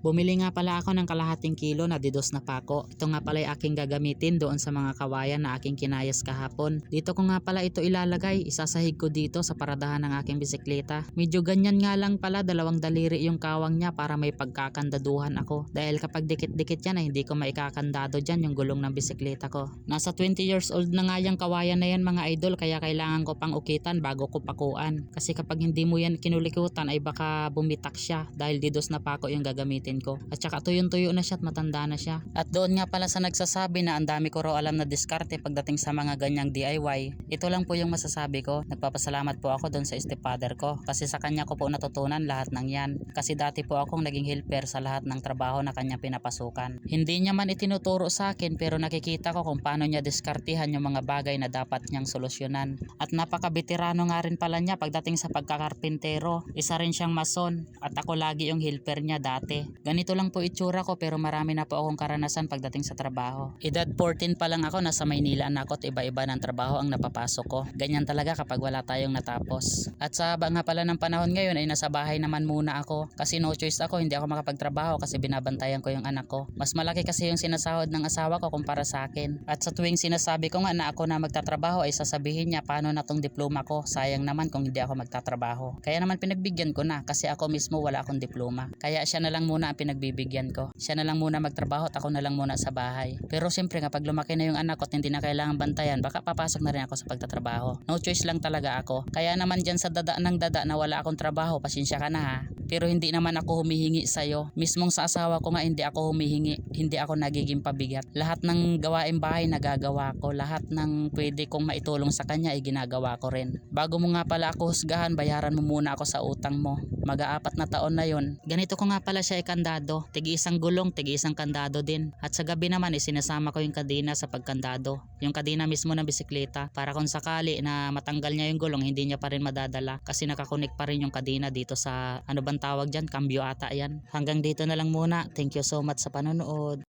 Bumili nga pala ako ng kalahating kilo na didos na pako. Ito nga pala ay aking gagamitin doon sa mga kawayan na aking kinayas kahapon. Dito ko nga pala ito ilalagay, isasahig ko dito sa paradahan ng aking bisikleta. Medyo ganyan nga lang pala, dalawang daliri yung kawang niya para may pagkakandaduhan ako. Dahil kapag dikit-dikit yan ay hindi ko maikakandado dyan yung gulong ng bisikleta ko. Nasa 20 years old na nga yung kawayan na yan mga idol, kaya kailangan ko pang ukitan bago ko pakuan. Kasi kapag hindi mo yan kinulikutan ay baka bumitak siya dahil didos na pako yung gagamitin ko. At saka tuyong-tuyo na siya at matanda na siya. At doon nga pala sa nagsasabi na ang dami ko raw alam na diskarte pagdating sa mga ganyang DIY, ito lang po yung masasabi ko. Nagpapasalamat po ako doon sa stepfather ko kasi sa kanya ko po natutunan lahat ng yan. Kasi dati po akong naging helper sa lahat ng trabaho na kanya pinapasukan. Hindi niya man itinuturo sa akin pero nakikita ko kung paano niya diskartihan yung mga bagay na dapat niyang solusyonan. At napaka-veterano nga rin pala niya pagdating sa pagkakarpintero. Isa rin siyang mason at ako lagi yung helper niya dati. Ganito lang po itsura ko pero marami na po akong karanasan pagdating sa trabaho. Edad 14 pa lang ako, nasa Maynila na ako at iba-iba ng trabaho ang napapasok ko. Ganyan talaga kapag wala tayong natapos. At sa haba nga pala ng panahon ngayon ay nasa bahay naman muna ako kasi no choice ako, hindi ako makapagtrabaho kasi binabantayan ko yung anak ko. Mas malaki kasi yung sinasahod ng asawa ko kumpara sa akin. At sa tuwing sinasabi ko nga na ako na magtatrabaho ay sasabihin niya paano na tong diploma ko, sayang naman kung hindi ako magtatrabaho. Kaya naman pinagbigyan ko na kasi ako mismo wala akong diploma. Kaya siya na lang muna ang pinagbibigyan ko. Siya na lang muna magtrabaho at ako na lang muna sa bahay. Pero siyempre kapag lumaki na yung anak ko at hindi na kailangan bantayan, baka papasok na rin ako sa pagtatrabaho. No choice lang talaga ako. Kaya naman dyan sa dada ng dada na wala akong trabaho, pasensya ka na ha. Pero hindi naman ako humihingi sa'yo. Mismong sa asawa ko nga hindi ako humihingi. Hindi ako nagiging pabigat. Lahat ng gawaing bahay nagagawa ko. Lahat ng pwede kong maitulong sa kanya ay ginagawa ko rin. Bago mo nga pala ako husgahan, bayaran mo muna ako sa utang mo. Mag-aapat na taon na yon. Ganito ko nga pala siya ikandado. Tigi-isang gulong, tigi-isang kandado din. At sa gabi naman sinasama ko yung kadena sa pagkandado. Yung kadena mismo ng bisikleta para kung sakali na matanggal niya yung gulong, hindi niya pa rin madadala kasi nakakonek pa rin yung kadena dito sa ano bang tawag dyan, cambio ata yan. Hanggang dito na lang muna. Thank you so much sa panonood.